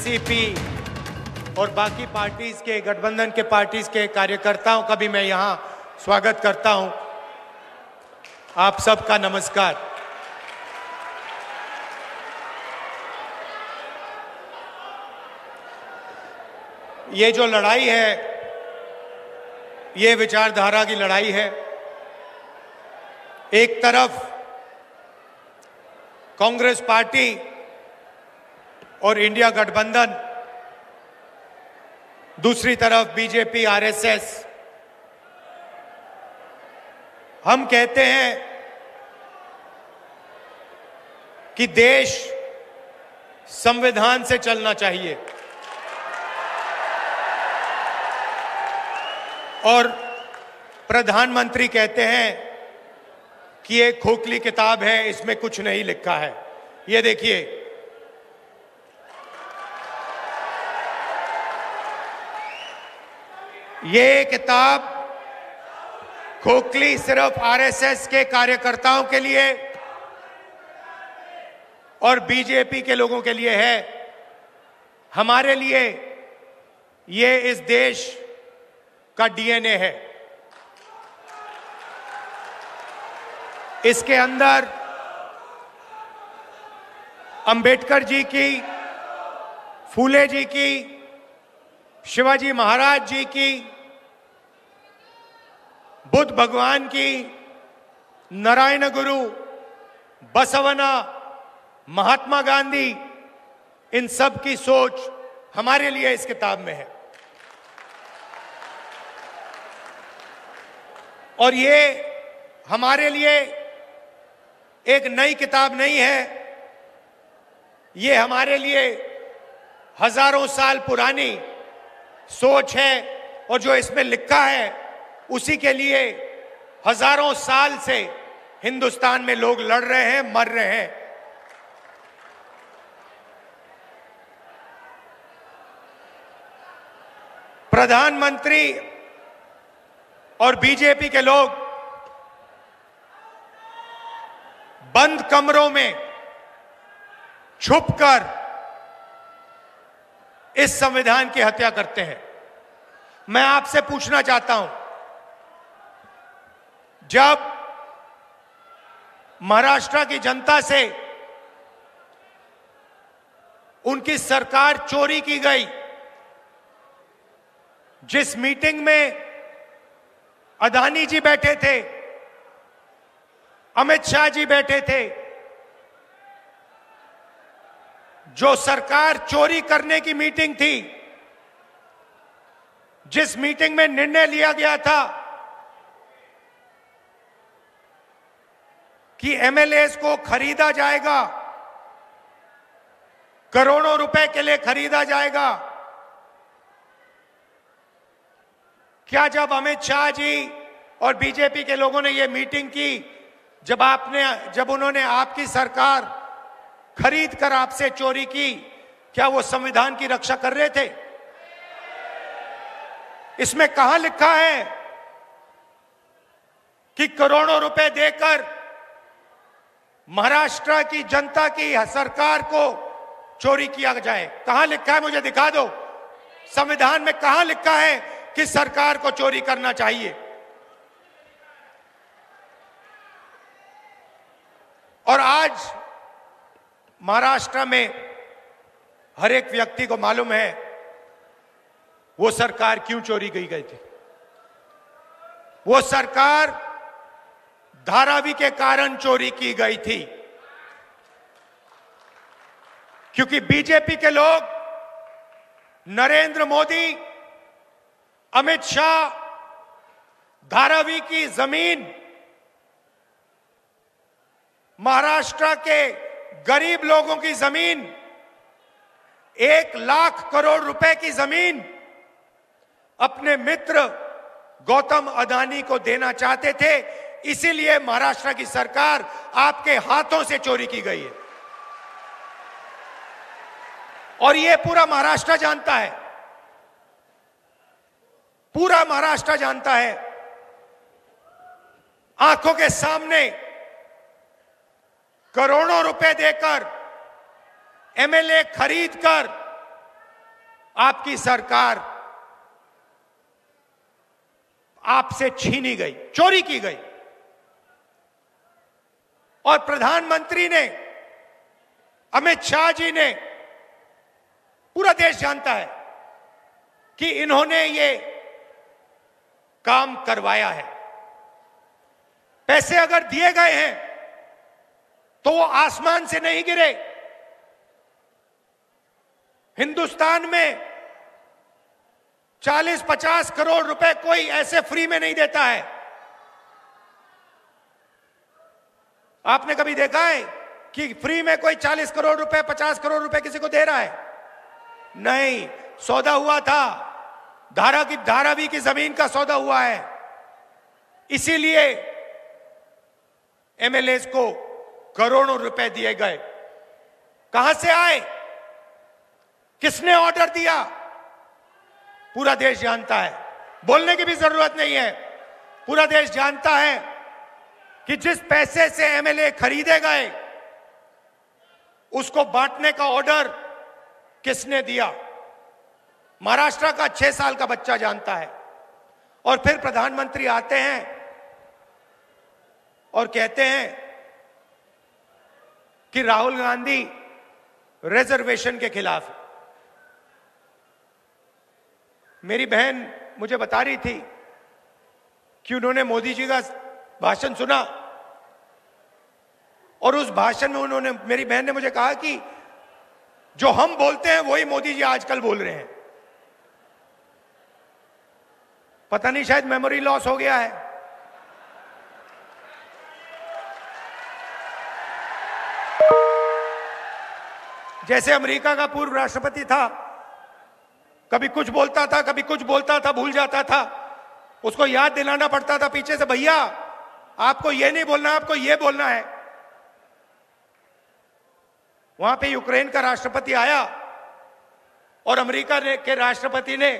NCP और बाकी parties के, गठबंधन के पार्टीज के कार्यकर्ताओं का भी मैं यहां स्वागत करता हूं। आप सबका नमस्कार। ये जो लड़ाई है, ये विचारधारा की लड़ाई है। एक तरफ कांग्रेस पार्टी और इंडिया गठबंधन, दूसरी तरफ बीजेपी आरएसएस। हम कहते हैं कि देश संविधान से चलना चाहिए और प्रधानमंत्री कहते हैं कि ये खोखली किताब है, इसमें कुछ नहीं लिखा है। ये देखिए, ये किताब खोखली सिर्फ आरएसएस के कार्यकर्ताओं के लिए और बीजेपी के लोगों के लिए है। हमारे लिए ये इस देश का डीएनए है। इसके अंदर अंबेडकर जी की, फूले जी की, शिवाजी महाराज जी की, बुद्ध भगवान की, नारायण गुरु, बसवना, महात्मा गांधी, इन सब की सोच हमारे लिए इस किताब में है। और ये हमारे लिए एक नई किताब नहीं है, ये हमारे लिए हजारों साल पुरानी सोच है। और जो इसमें लिखा है उसी के लिए हजारों साल से हिंदुस्तान में लोग लड़ रहे हैं, मर रहे हैं। प्रधानमंत्री और बीजेपी के लोग बंद कमरों में छुपकर इस संविधान की हत्या करते हैं। मैं आपसे पूछना चाहता हूं, जब महाराष्ट्र की जनता से उनकी सरकार चोरी की गई, जिस मीटिंग में अदानी जी बैठे थे, अमित शाह जी बैठे थे, जो सरकार चोरी करने की मीटिंग थी, जिस मीटिंग में निर्णय लिया गया था कि एमएलएस को खरीदा जाएगा, करोड़ों रुपए के लिए खरीदा जाएगा, क्या जब अमित शाह जी और बीजेपी के लोगों ने यह मीटिंग की, जब उन्होंने आपकी सरकार खरीद कर आपसे चोरी की, क्या वो संविधान की रक्षा कर रहे थे? इसमें कहां लिखा है कि करोड़ों रुपए देकर महाराष्ट्र की जनता की सरकार को चोरी किया जाए? कहां लिखा है? मुझे दिखा दो। संविधान में कहां लिखा है कि सरकार को चोरी करना चाहिए? और आज महाराष्ट्र में हर एक व्यक्ति को मालूम है वो सरकार क्यों चोरी की गई थी। वो सरकार धारावी के कारण चोरी की गई थी, क्योंकि बीजेपी के लोग, नरेंद्र मोदी, अमित शाह, धारावी की जमीन, महाराष्ट्र के गरीब लोगों की जमीन, 1 लाख करोड़ रुपए की जमीन अपने मित्र गौतम अदानी को देना चाहते थे। इसीलिए महाराष्ट्र की सरकार आपके हाथों से चोरी की गई है। और यह पूरा महाराष्ट्र जानता है, पूरा महाराष्ट्र जानता है। आंखों के सामने करोड़ों रुपए देकर, एमएलए खरीदकर आपकी सरकार आपसे छीनी गई, चोरी की गई। और प्रधानमंत्री ने, अमित शाह जी ने, पूरा देश जानता है कि इन्होंने ये काम करवाया है। पैसे अगर दिए गए हैं तो वो आसमान से नहीं गिरे। हिंदुस्तान में 40-50 करोड़ रुपए कोई ऐसे फ्री में नहीं देता है। आपने कभी देखा है कि फ्री में कोई 40 करोड़ रुपए, 50 करोड़ रुपए किसी को दे रहा है? नहीं, सौदा हुआ था। धारावी की जमीन का सौदा हुआ है। इसीलिए एमएलए को करोड़ों रुपए दिए गए। कहां से आए? किसने ऑर्डर दिया? पूरा देश जानता है, बोलने की भी जरूरत नहीं है। पूरा देश जानता है कि जिस पैसे से एमएलए खरीदे गए उसको बांटने का ऑर्डर किसने दिया। महाराष्ट्र का 6 साल का बच्चा जानता है। और फिर प्रधानमंत्री आते हैं और कहते हैं कि राहुल गांधी रिजर्वेशन के खिलाफ है। मेरी बहन मुझे बता रही थी कि उन्होंने मोदी जी का भाषण सुना और उस भाषण में मेरी बहन ने मुझे कहा कि जो हम बोलते हैं वही मोदी जी आजकल बोल रहे हैं। पता नहीं, शायद मेमोरी लॉस हो गया है। जैसे अमेरिका का पूर्व राष्ट्रपति था, कभी कुछ बोलता था, कभी कुछ बोलता था, भूल जाता था। उसको याद दिलाना पड़ता था पीछे से, भैया आपको ये नहीं बोलना, आपको ये बोलना है। वहां पे यूक्रेन का राष्ट्रपति आया और अमेरिका के राष्ट्रपति ने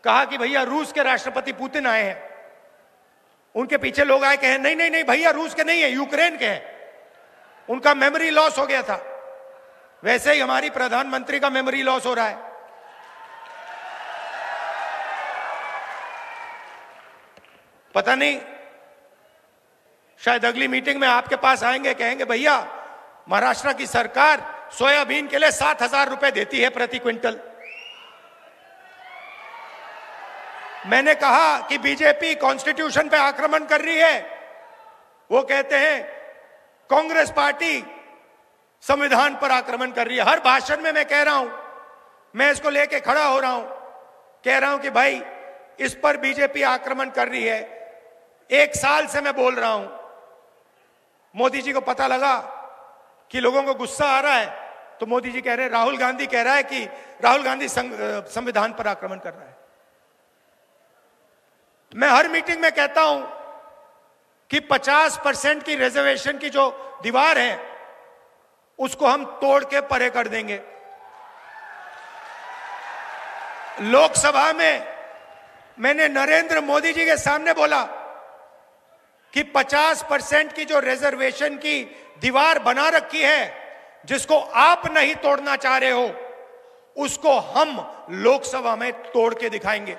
कहा कि भैया रूस के राष्ट्रपति पुतिन आए हैं। उनके पीछे लोग आए, कहे नहीं नहीं नहीं भैया रूस के नहीं है, यूक्रेन के हैं। उनका मेमोरी लॉस हो गया था। वैसे ही हमारी प्रधानमंत्री का मेमोरी लॉस हो रहा है। पता नहीं, शायद अगली मीटिंग में आपके पास आएंगे, कहेंगे भैया महाराष्ट्र की सरकार सोयाबीन के लिए 7,000 रुपए देती है प्रति क्विंटल। मैंने कहा कि बीजेपी कॉन्स्टिट्यूशन पे आक्रमण कर रही है। वो कहते हैं कांग्रेस पार्टी संविधान पर आक्रमण कर रही है। हर भाषण में मैं कह रहा हूं, मैं इसको लेके खड़ा हो रहा हूं, कह रहा हूं कि भाई इस पर बीजेपी आक्रमण कर रही है। 1 साल से मैं बोल रहा हूं। मोदी जी को पता लगा कि लोगों को गुस्सा आ रहा है, तो मोदी जी कह रहे हैं, राहुल गांधी कह रहा है कि राहुल गांधी संविधान पर आक्रमण कर रहा है। मैं हर मीटिंग में कहता हूं कि 50% की रिजर्वेशन की जो दीवार है उसको हम तोड़ के परे कर देंगे। लोकसभा में मैंने नरेंद्र मोदी जी के सामने बोला कि 50% की जो रिजर्वेशन की दीवार बना रखी है, जिसको आप नहीं तोड़ना चाह रहे हो, उसको हम लोकसभा में तोड़ के दिखाएंगे।